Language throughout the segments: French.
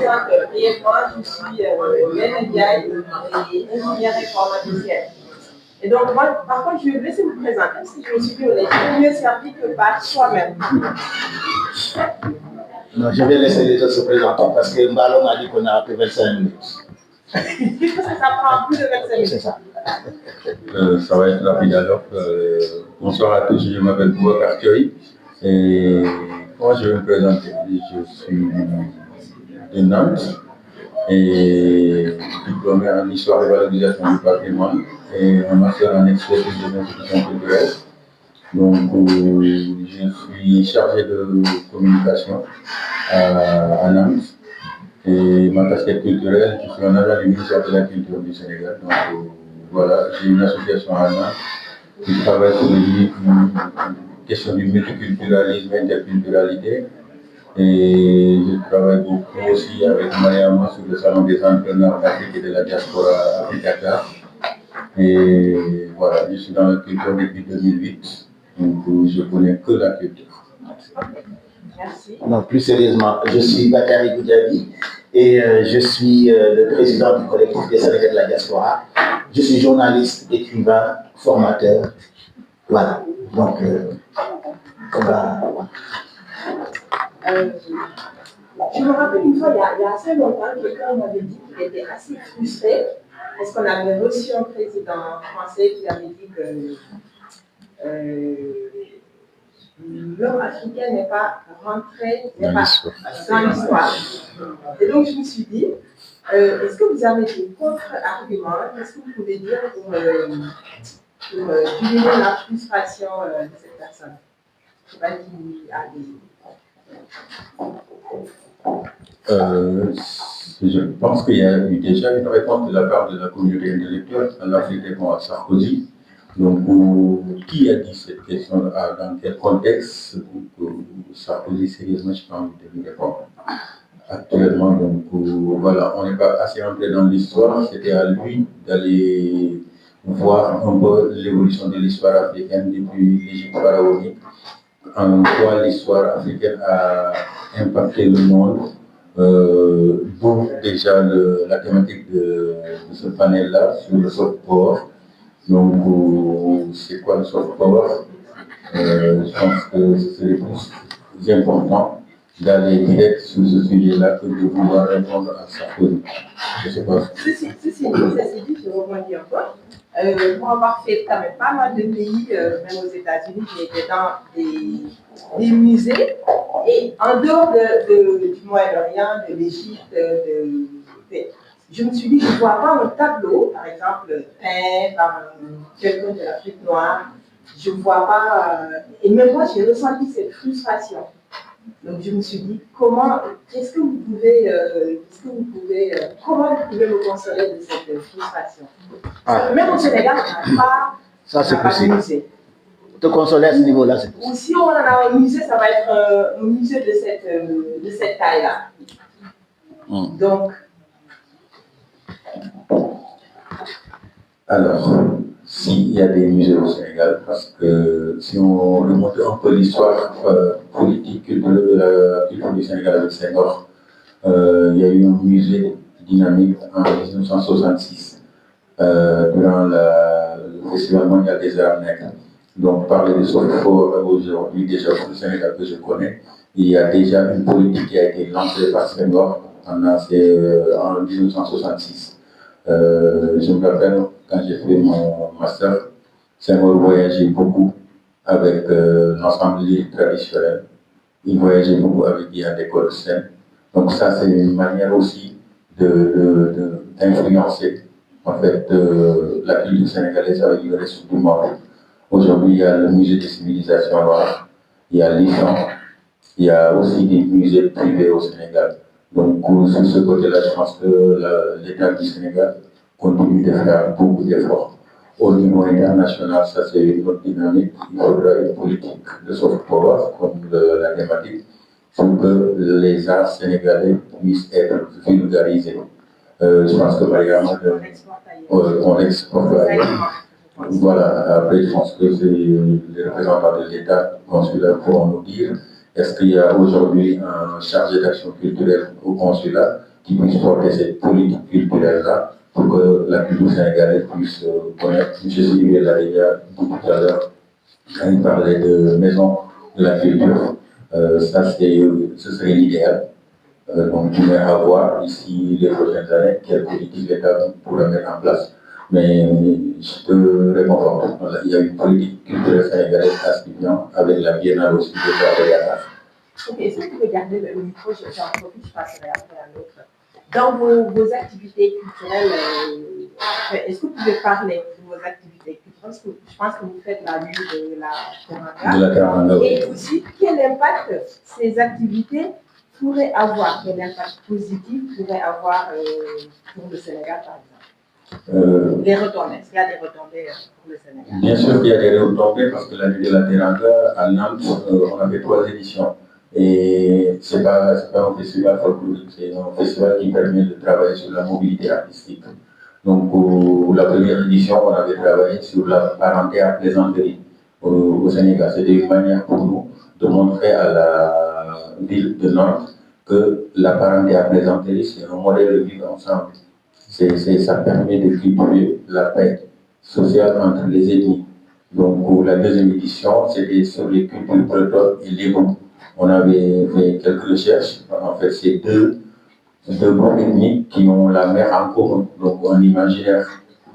présente brièvement, je suis Hélène Ndiaye et ingénieure informaticienne. Et donc, moi, par contre, je vais vous laisser vous présenter, parce que je me suis dit, on est mieux servi que par soi-même. Non, je vais laisser les autres se présenter parce que Mbalo m'a dit qu'on a que 25 minutes. Parce que ça prend plus de 25 minutes. C'est ça. Ça va être rapide alors. Bonsoir à tous, je m'appelle Boubacar Thioy et moi je vais me présenter. Je suis de Nantes et diplômé en histoire et valorisation du patrimoine et un master en expertise des institutions culturelles. Donc je suis chargé de communication à Nantes. Et ma casquette culturelle, je suis en agent du ministère de la Culture du Sénégal. Donc voilà, j'ai une association à Nantes qui travaille sur les questions du multiculturalisme et interculturalité. Et je travaille beaucoup aussi avec Mariama sur le salon des entrepreneurs d'Afrique et de la diaspora Africa. Et voilà, je suis dans la culture depuis 2008. Donc je connais que la culture. Merci. Non, plus sérieusement, je suis Bakary Goudjabi et je suis le président du collectif des Sénégalais de la diaspora. Je suis journaliste, écrivain, formateur. Voilà. Donc, on va. Je me rappelle une fois, il y a assez longtemps, quelqu'un m'avait dit qu'il était assez frustré parce qu'on avait reçu un président français qui avait dit que l'homme africain n'est pas rentré dans l'histoire. Et donc, je me suis dit, est-ce que vous avez des contre-arguments? Qu'est-ce que vous pouvez dire pour diminuer la frustration de cette personne? Je ne sais pas qui a dit. Je pense qu'il y a eu déjà une réponse de la part de la communauté intellectuelle. Elle a fait réponse à Sarkozy. Donc, qui a dit cette question dans quel contexte? Sarkozy, sérieusement, je n'ai pas envie de lui répondre. Actuellement, donc voilà, on n'est pas assez entré dans l'histoire. C'était à lui d'aller voir un peu l'évolution de l'histoire africaine depuis l'Égypte pharaonique, en quoi l'histoire africaine a impacté le monde. D'où déjà la thématique de ce panel-là sur le soft power. Donc, c'est quoi le soft power? Je pense que ce serait plus important d'aller direct sur ce sujet-là que de vouloir répondre à Sarkozy. Je ne sais pas. Ceci dit, je rebondis encore. Pour avoir fait quand même pas mal de pays, même aux États-Unis, j'ai été dans des musées, et en dehors du Moyen-Orient, de l'Égypte, je me suis dit, je ne vois pas un tableau, par exemple, peint par quelqu'un de l'Afrique noire, je ne vois pas, et même moi j'ai ressenti cette frustration. Donc je me suis dit, comment vous pouvez me consoler de cette frustration? Même au Sénégal, on n'a pas, ça, c'est de musée. Te consoler à ce niveau-là, c'est possible. Ou si on a un musée, ça va être un musée de cette taille-là. Donc. Alors, s'il y a des musées au Sénégal, parce que si on remonte un peu l'histoire politique de la culture du Sénégal avec Senghor, il y a eu un musée dynamique en 1966, durant le Festival mondial des arts nègres. Donc, parler de soft power aujourd'hui, déjà pour le Sénégal que je connais, il y a déjà une politique qui a été lancée par Senghor en 1966. Je me rappelle, quand j'ai fait mon master, Senghor voyageait beaucoup avec l'ensemble lyrique traditionnel. Il voyageait beaucoup avec Yann d'école scène. Donc ça, c'est une manière aussi d'influencer en fait la culture sénégalaise avec le reste du monde. Aujourd'hui, il y a le musée des civilisations noires, il y a l'IFAN, il y a aussi des musées privés au Sénégal. Donc, sur ce côté-là, je pense que l'État du Sénégal continue de faire beaucoup d'efforts. Au niveau international, ça c'est une autre dynamique. Il faudra une politique de soft power, comme la thématique, pour que les arts sénégalais puissent être vulgarisés. Je pense que par exemple, on exporte ailleurs. Voilà, après, je pense que c'est les représentants de l'État consulaire pour nous dire est-ce qu'il y a aujourd'hui un chargé d'action culturelle au consulat qui puisse porter cette politique culturelle-là pour que la culture sénégalaise puisse connaître. M. Sylvie l'a déjà dit tout à l'heure, quand il parlait de maison de la culture, ça ce serait l'idéal. Donc, on pourrait avoir ici les prochaines années quelle politique l'État pourrait mettre en place. Mais je te réponds, il y a une politique culturelle sénégalaise aspirant avec la Biennale aussi de Dakar. Ok, est-ce que vous pouvez garder le micro, j'en profite, je passerai après à l'autre. Dans vos activités culturelles, est-ce que vous pouvez parler de vos activités culturelles? Parce que je pense que vous faites la nuit de la Teranga. Et aussi, quel impact ces activités pourraient avoir, quel impact positif pourrait avoir pour le Sénégal, par exemple? Les retombées, est-ce qu'il y a des retombées pour le Sénégal? Bien sûr qu'il y a des retombées parce que la nuit de la Teranga, à Nantes, on avait 3 éditions. Et ce n'est pas un festival folklorique, c'est un festival qui permet de travailler sur la mobilité artistique. Donc, pour la première édition, on avait travaillé sur la parenté à plaisanterie au Sénégal. C'était une manière pour nous de montrer à la ville de Nantes que la parenté à plaisanterie, c'est un modèle de vivre ensemble. Ça permet de cultiver la paix sociale entre les ethnies. Donc, pour la deuxième édition, c'était sur les cultures bretonnes et lébou. On avait fait quelques recherches. En fait, c'est deux groupes ethniques qui ont la mer en commun. Donc, un imaginaire,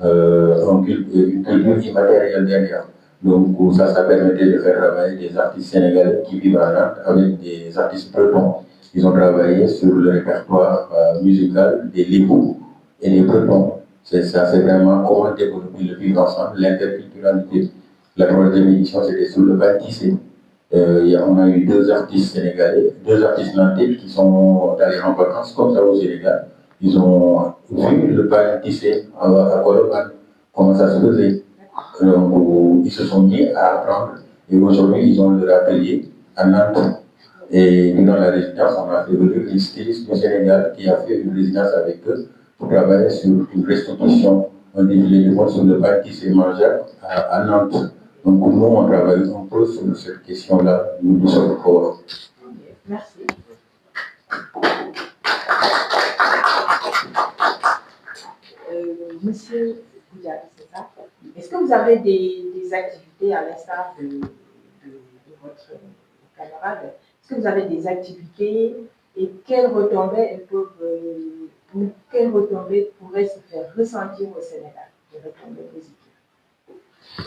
une culture immatérielle derrière. Donc, ça permettait de faire travailler des artistes sénégalais qui vivent en Nantes avec des artistes bretons. Ils ont travaillé sur le répertoire musical des lébou et des bretons. C'est vraiment comment développer le vivre ensemble, l'interculturalité. La troisième édition, c'était sur le bâtissé. On a eu 2 artistes sénégalais, 2 artistes nantais qui sont allés en vacances comme ça au Sénégal. Ils ont vu le pain tissé à Colobane, comment ça se faisait. Donc, ils se sont mis à apprendre et aujourd'hui ils ont leur atelier à Nantes. Et dans la résidence, on a fait venir une styliste du Sénégal qui a fait une résidence avec eux pour travailler sur une restitution, un défilé de mode sur le pain tissé mangeable à Nantes. Donc, nous, on travaille un peu sur cette question-là, nous sommes forts. Merci. Monsieur Goudiaby, c'est ça? Est-ce que vous avez des activités à l'instar de votre camarade? Est-ce que vous avez des activités et quelles retombées pourraient se faire ressentir au Sénégal? Des retombées positives.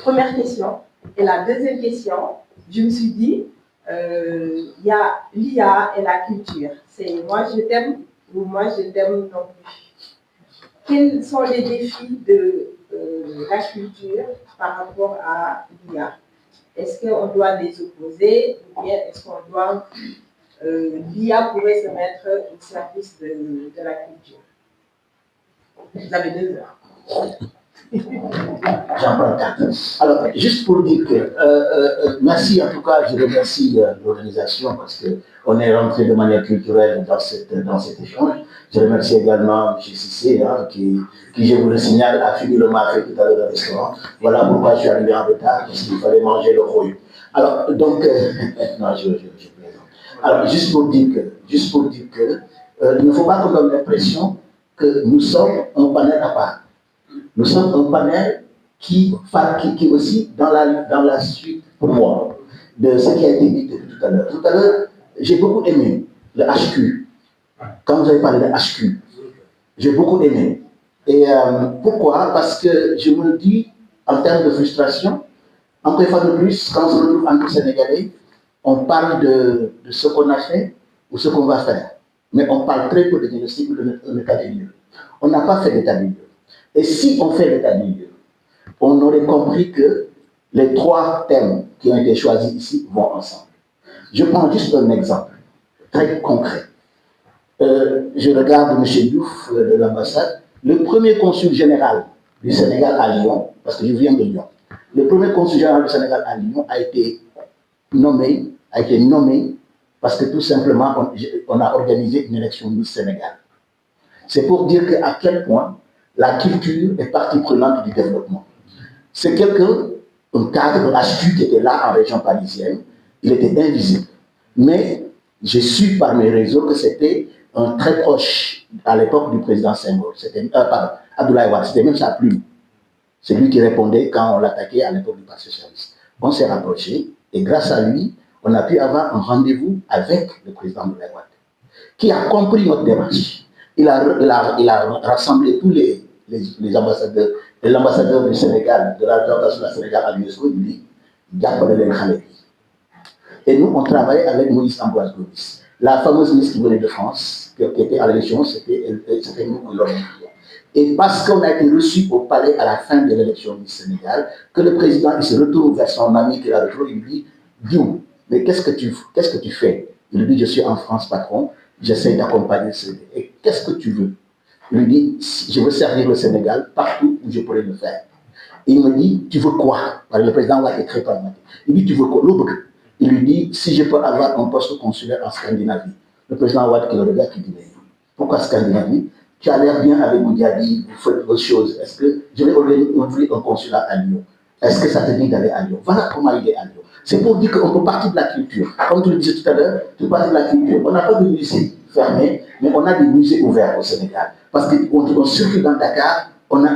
Première question. Et la deuxième question, je me suis dit, il y a l'IA et la culture. C'est moi je t'aime ou moi je t'aime non plus. Quels sont les défis de la culture par rapport à l'IA? Est-ce qu'on doit les opposer ou bien est-ce qu'on doit... l'IA pourrait se mettre au service de la culture? Vous avez 2 heures. J'en prends 4. Alors, juste pour dire que, merci en tout cas, je remercie l'organisation parce qu'on est rentré de manière culturelle dans cet échange. Je remercie également M. Cissé, hein, qui, je vous le signale, a fini le marché tout à l'heure au restaurant. Voilà pourquoi je suis arrivé en retard, parce qu'il fallait manger le rouille. Alors, donc, non, je plaisante. Alors, juste pour dire que il ne faut pas qu'on donne l'impression que nous sommes un panel à part. Nous sommes un panel qui aussi, dans la suite, pour moi, de ce qui a été dit tout à l'heure. Tout à l'heure, j'ai beaucoup aimé le HQ. Quand vous avez parlé de HQ, j'ai beaucoup aimé. Et pourquoi? Parce que je me le dis, en termes de frustration, encore une fois de plus, quand on se retrouve entre Sénégalais, on parle de ce qu'on a fait ou ce qu'on va faire. Mais on parle très peu de diagnostic ou de l'état des lieux. On n'a pas fait l'état des lieux. Et si on fait l'état des lieux, on aurait compris que les 3 thèmes qui ont été choisis ici vont ensemble. Je prends juste un exemple très concret. Je regarde M. Diouf de l'ambassade, le premier consul général du Sénégal à Lyon, parce que je viens de Lyon, le premier consul général du Sénégal à Lyon a été nommé parce que tout simplement on a organisé une élection Miss Sénégal. C'est pour dire à quel point la culture est partie prenante du développement. C'est un cadre, HQ qui était là en région parisienne, il était invisible. Mais j'ai su par mes réseaux que c'était un très proche à l'époque du président Senghor, pardon, Abdoulaye Wade, c'était même sa plume. C'est lui qui répondait quand on l'attaquait à l'époque du Parti socialiste. On s'est rapproché et grâce à lui, on a pu avoir un rendez-vous avec le président Abdoulaye Wade, qui a compris notre démarche. Il a rassemblé tous les ambassadeurs, et l'ambassadeur du Sénégal, de la représentation du Sénégal à l'UNESCO, il dit, et nous, on travaillait avec Moïse Ambroise Gomis. La fameuse ministre qui venait de France, qui était à l'élection, c'était nous qui l'avons. Et parce qu'on a été reçu au palais à la fin de l'élection du Sénégal, que le président il se retourne vers son ami qui l'a retrouvé, il lui dit, Diou, mais qu'est-ce que tu fais? Il lui dit, je suis en France, patron, j'essaie d'accompagner ce Sénégal. Et qu'est-ce que tu veux? Il lui dit, je veux servir le Sénégal partout où je pourrais le faire. Et il me dit, tu veux quoi? Le président a été très pragmatique. Il dit, tu veux quoi? Il lui dit, si je peux avoir un poste consulaire en Scandinavie. Le président Ouad qui le regarde, qui dit, mais pourquoi Scandinavie? Tu as l'air bien avec Goudiaby, vous faites autre chose. Est-ce que je vais ouvrir un consulat à Lyon? Est-ce que ça te dit d'aller à Lyon? Voilà comment il est à Lyon. C'est pour dire qu'on peut partir de la culture. Comme tu le disais tout à l'heure, tu parles de la culture. On n'a pas de musée fermé, mais on a des musées ouverts au Sénégal. Parce qu'on circule dans Dakar,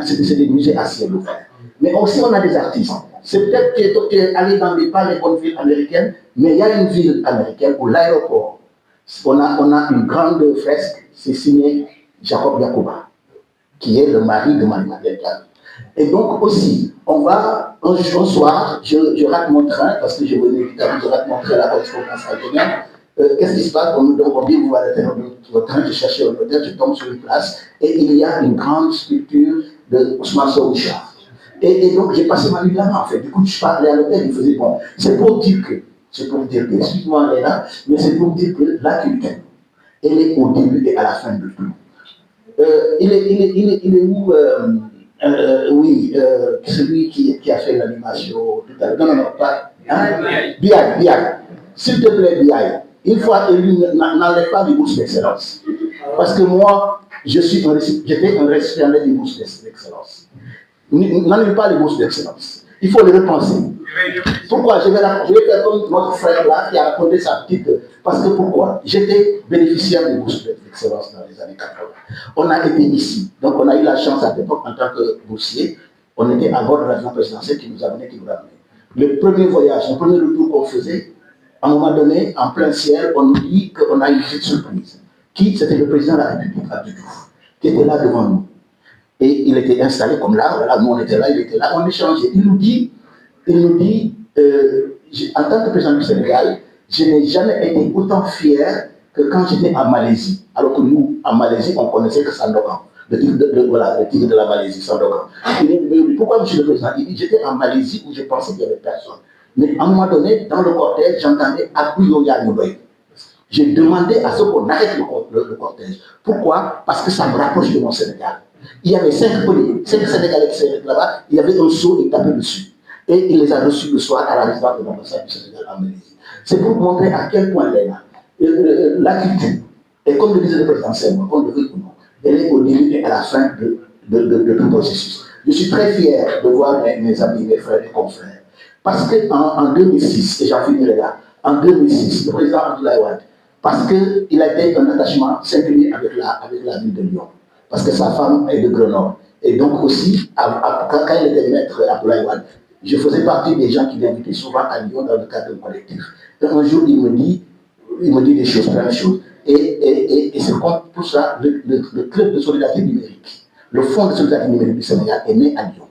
c'est des musées à ciel ouvert. Mais aussi on a des artistes. C'est peut-être que tu es allé dans pas les bonnes villes américaines, mais il y a une ville américaine où l'aéroport, on a une grande fresque, c'est signé Jacob Yacouba, qui est le mari de Marie-Madeleine Diallo. Et donc aussi, on va, un soir, je rate mon train, parce que je rate mon train à la correspondance algérienne. Qu'est-ce qui se passe? On dit, vous allez faire votre train, je cherche un hôtel, je tombe sur une place, et il y a une grande sculpture de Ousmane Soroucha. Et donc, j'ai passé ma nuit là-bas, en fait. Du coup, je parlais à l'hôtel, il faisait bon. C'est pour dire que, excuse-moi, elle est là, mais c'est pour dire que la culture, elle est au début et à la fin de tout. Il est où, celui qui a fait l'animation tout à l'heure? Non, pas. Hein? Biaï. S'il te plaît, Biaï, une fois élu, n'enlève pas les bourses d'excellence. Parce que moi, j'étais un récipiendaire des bourses d'excellence. N'enlève pas les bourses d'excellence. Il faut les repenser. Pourquoi? Je vais faire comme notre frère là qui a raconté sa petite. Parce que pourquoi? J'étais bénéficiaire des bourses d'excellence dans les années 80. On a été ici. Donc on a eu la chance à l'époque en tant que boursier. On était à bord de l'avion présidentiel qui nous ramenait. Le premier voyage, le premier retour qu'on faisait, à un moment donné, en plein ciel, on nous dit qu'on a une petite surprise. Qui? C'était le président de la République, Abdou Diouf, qui était là devant nous. Et il était installé comme là, voilà, nous on était là, il était là, on échangeait. Il nous dit, en tant que président du Sénégal, je n'ai jamais été autant fier que quand j'étais en Malaisie. Alors que nous, en Malaisie, on connaissait que Sandokan. Le tigre de la Malaisie, Sandokan. Il dit, mais pourquoi, monsieur le président? Il dit, j'étais en Malaisie où je pensais qu'il n'y avait personne. Mais à un moment donné, dans le cortège, j'entendais Abouyoya Noudoy. J'ai demandé à ce qu'on arrête le cortège. Pourquoi? Parce que ça me rapproche de mon Sénégal. Il y avait 5 Sénégalais qui étaient là-bas, il y avait un seau, il tapait dessus. Et il les a reçus le soir à la résidence de l'ambassade du Sénégal en Malaisie. C'est pour montrer à quel point elle est là. La culture, et comme le disait le président Senghor, on le veut ou non, elle est au début et à la fin de tout processus. Je suis très fier de voir mes amis, mes frères et confrères. Parce qu'en 2006, et j'en finirai là, en 2006, le président Abdoulaye Wade, parce qu'il a été un attachement singulier avec la ville de Lyon. Parce que sa femme est de Grenoble. Et donc aussi, quand il était maître Abdoulaye Wade, je faisais partie des gens qui l'invitaient souvent à Lyon dans le cadre collectif. Et un jour, il me dit des choses, plein de choses. Et c'est comme pour ça, le club de solidarité numérique, le fonds de solidarité numérique du Sénégal est né à Lyon.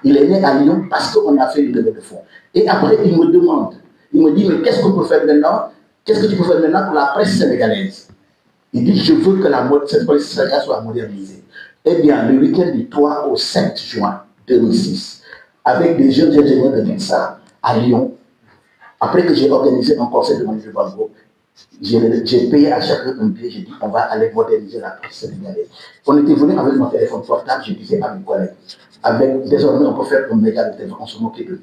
Il est né à Lyon parce qu'on a fait une levée de fonds. Et après, il me demande, il me dit, mais qu'est-ce qu'on peut faire maintenant? Qu'est-ce que tu peux faire maintenant pour la presse sénégalaise? Il dit, je veux que cette presse sénégalaise soit modernisée. Eh bien, le week-end du 3 au 7 juin 2006, avec des jeunes ingénieurs de l'INSA à Lyon, après que j'ai organisé un conseil de Manuel Bango, j'ai payé à chacun un billet, j'ai dit, on va aller moderniser la presse sénégalaise. On était venu avec mon téléphone portable, je disais à mes collègues, désormais on peut faire un méga de téléphone, on se moquait de nous.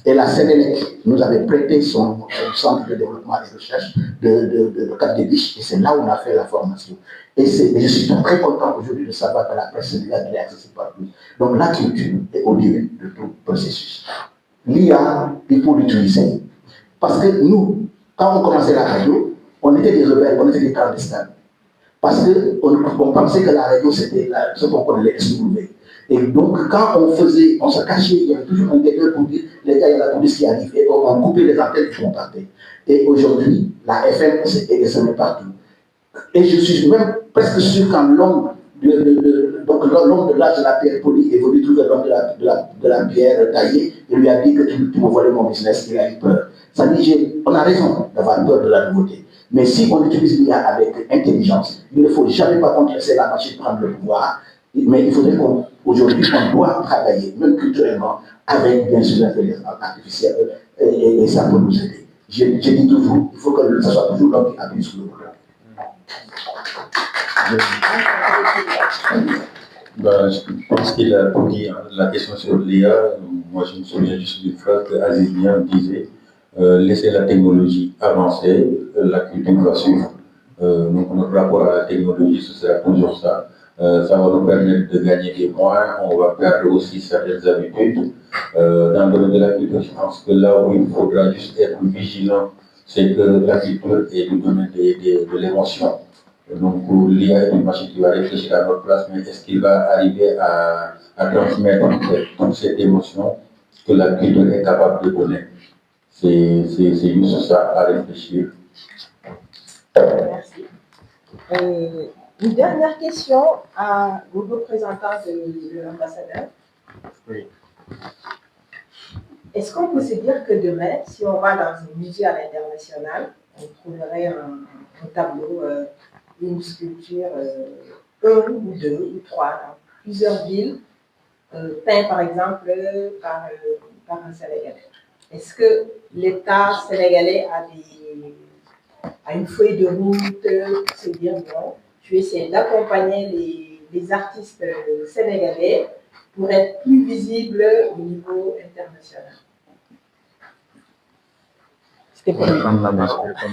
Et la Sénélec nous avait prêté son centre de développement et de recherche de Cap des Biches, et c'est là où on a fait la formation. Et je suis très content aujourd'hui de savoir que la presse sénégalaise est accessible partout. Donc la culture est au début de tout processus. L'IA, il faut l'utiliser. Parce que nous, quand on commençait la radio, on était des rebelles, on était des clandestins. parce qu'on pensait que la radio, c'était ce qu'on connaît les SW. Et donc, quand on se cachait, il y avait toujours un guetteur pour dire, les gars, il y a la police qui arrive, et on coupait les antennes qui vont partir. Et aujourd'hui, la FM, c'est examen partout. Et je suis même presque sûr qu'en l'homme l'homme de l'âge de la pierre polie évolue toujours l'homme de la pierre taillée, il lui a dit que tu me volais mon business, il a eu peur. Ça dit, on a raison d'avoir peur de la nouveauté. Mais si on utilise l'IA avec intelligence, il ne faut jamais par contre laisser la machine prendre le pouvoir. Mais il faudrait qu'aujourd'hui, on doit travailler, même culturellement, avec bien sûr l'intelligence artificielle et ça peut nous aider. Je dis toujours, il faut que ce soit toujours l'homme qui appuie sur le bouton. Je pense qu'il a tout dit, hein. La question sur l'IA, moi je me souviens juste d'une phrase que Aziz Niang disait, laissez la technologie avancer, la culture va suivre. Donc notre rapport à la technologie, ce sera toujours ça. Ça va nous permettre de gagner des moyens, on va perdre aussi certaines habitudes. Dans le domaine de la culture, je pense que là où il faudra juste être vigilant, c'est que la culture est du domaine de l'émotion. Donc l'IA est une machine qui va réfléchir à notre place, mais est-ce qu'il va arriver à transmettre toute cette émotion que la culture est capable de donner? C'est juste ça à réfléchir. Merci. Une dernière question à vos représentants de l'ambassadeur. Oui. Est-ce qu'on peut se dire que demain, si on va dans un musée à l'international, on trouverait un tableau, une sculpture, un ou deux ou trois, dans plusieurs villes, peint par exemple par un Sénégalais? Est-ce que l'État sénégalais a une feuille de route pour se dire, bon, tu essaies d'accompagner les artistes sénégalais pour être plus visibles au niveau international? C'était pour lui.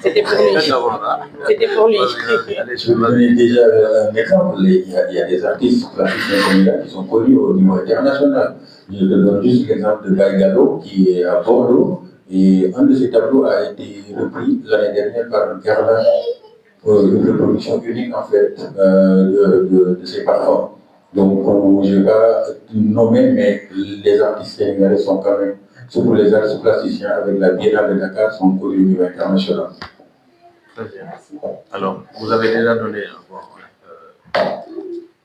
C'était pour lui. C'était pour lui. Je vais vous donner déjà un exemple. Il y a des artistes plasticiens qui sont connus au niveau international. Je te donne juste l'exemple de Baye Gallo qui est à Bordeaux. Et un de ses tableaux a été repris l'année dernière par Garland, une reproduction unique en fait de ses parfums. Donc je ne vais pas nommer, mais les artistes sénégalais sont quand même, surtout les artistes plasticiens avec la Biennale de Dakar, sont connus au niveau international. Très bien. Alors, vous avez déjà donné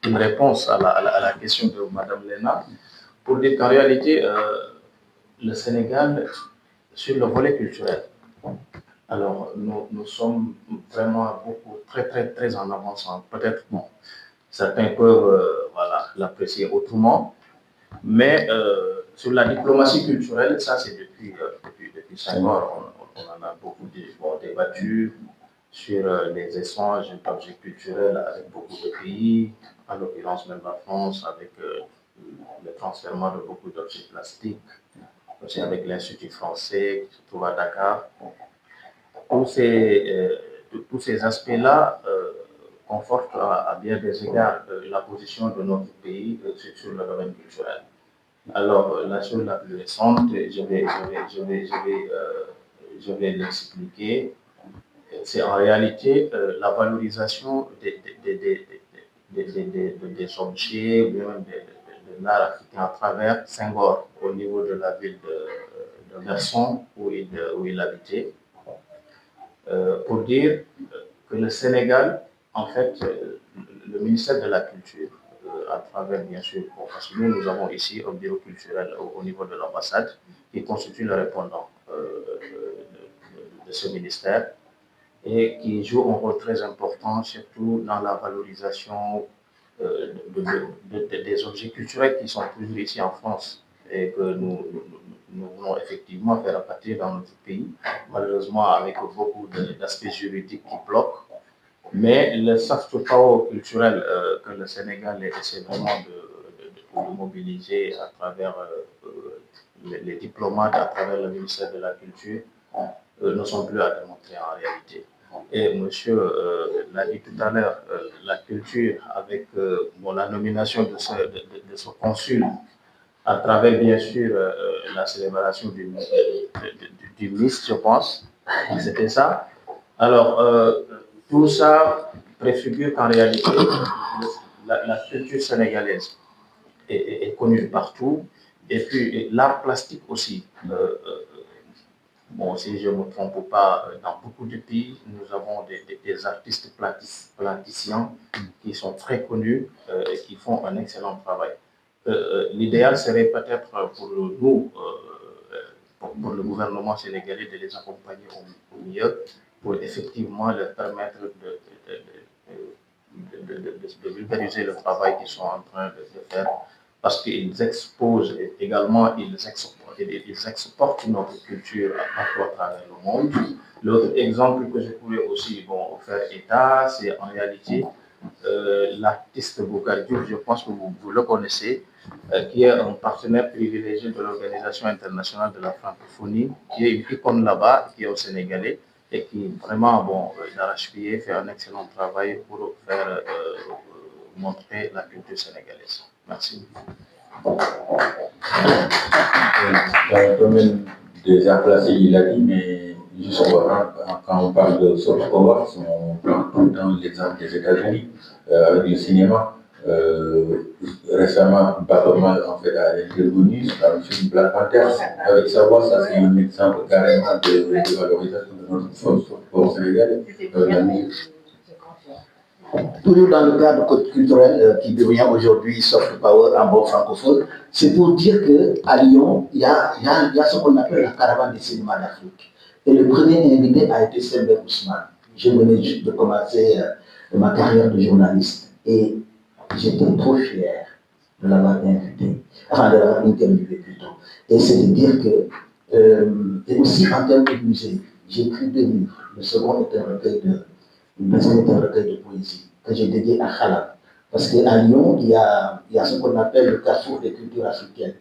une réponse à la question de Mme Lena, pour dire qu'en réalité, le Sénégal, sur le volet culturel, alors nous sommes vraiment très en avance. Peut-être, bon, certains peuvent l'apprécier autrement, mais sur la diplomatie culturelle, ça c'est depuis 5 ans, on en a beaucoup débattu sur les échanges d'objets culturels avec beaucoup de pays, en l'occurrence même la France, avec le transfert de beaucoup d'objets plastiques, aussi avec l'Institut français qui se trouve à Dakar. Tous ces aspects-là confortent à bien des égards la position de notre pays sur le domaine culturel. Alors, la chose la plus récente, je vais l'expliquer, c'est en réalité la valorisation des objets, ou même de l'art africain à travers Senghor, au niveau de la ville de Garçon où il habitait, pour dire que le Sénégal, en fait, le ministère de la Culture, à travers, bien sûr, parce que nous avons ici un bureau culturel au niveau de l'ambassade qui constitue le répondant de ce ministère et qui joue un rôle très important, surtout dans la valorisation des objets culturels qui sont toujours ici en France et que nous voulons effectivement faire partir dans notre pays, malheureusement avec beaucoup d'aspects juridiques qui bloquent. Mais le soft power culturel que le Sénégal essaie vraiment de mobiliser à travers les diplomates, à travers le ministère de la Culture, ne sont plus à démontrer en réalité. Et monsieur l'a dit tout à l'heure, la culture, avec la nomination de ce consul, à travers bien sûr la célébration du Miss, je pense, c'était ça. Alors, tout ça préfigure qu'en réalité, la culture sénégalaise est connue partout. Et puis l'art plastique aussi. Bon, si je ne me trompe pas, dans beaucoup de pays, nous avons des artistes plasticiens qui sont très connus et qui font un excellent travail. L'idéal serait peut-être pour nous, pour le gouvernement sénégalais, de les accompagner au mieux pour effectivement leur permettre de vulgariser le travail qu'ils sont en train de faire, parce qu'ils exposent également, ils exportent notre culture partout à travers le monde. L'autre exemple que je pourrais aussi faire état, c'est en réalité l'artiste Boucar Diouf, je pense que vous le connaissez, qui est un partenaire privilégié de l'Organisation internationale de la francophonie, qui est une icône là-bas, qui est au Sénégalais, et qui vraiment, d'arrache-pied, fait un excellent travail pour faire montrer la culture sénégalaise. Merci. Dans le domaine des arts placés, il a dit, mais justement, quand on parle de soft power, on prend tout le temps l'exemple des États-Unis avec le cinéma. Récemment, Batman en fait a intervenu dans le film Black Panther. Avec savoir, ça c'est un exemple carrément de valorisation de notre soft power sénégalais. Toujours dans le cadre culturel qui devient aujourd'hui soft power en bon francophone, c'est pour dire qu'à Lyon, il y a ce qu'on appelle la caravane des cinémas d'Afrique. Et le premier invité a été Sembène Ousmane. Je venais juste de commencer ma carrière de journaliste et j'étais trop fier de l'avoir invité, enfin de l'avoir interviewé plutôt. Et c'est de dire que, et aussi en termes de musée, j'ai écrit 2 livres. Le second est un recueil de poésie que j'ai dédié à Khalam. Parce qu'à Lyon, il y a ce qu'on appelle le carrefour des cultures africaines.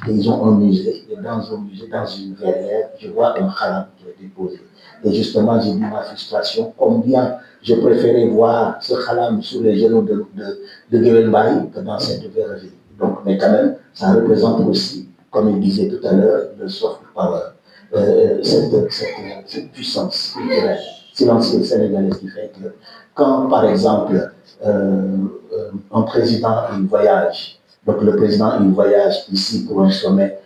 Et ils ont un musée, et dans un musée, dans une verrière, je vois un Khalam qui est déposé. Et justement, j'ai dit ma frustration, combien je préférais voir ce Khalam sous les genoux de Guéwenbaï que dans cette verrerie. Donc, mais quand même, ça représente aussi, comme il disait tout à l'heure, le soft power, cette puissance culturelle silencieuse sénégalaise qui fait que quand, par exemple, un président il voyage, donc le président il voyage ici pour un sommet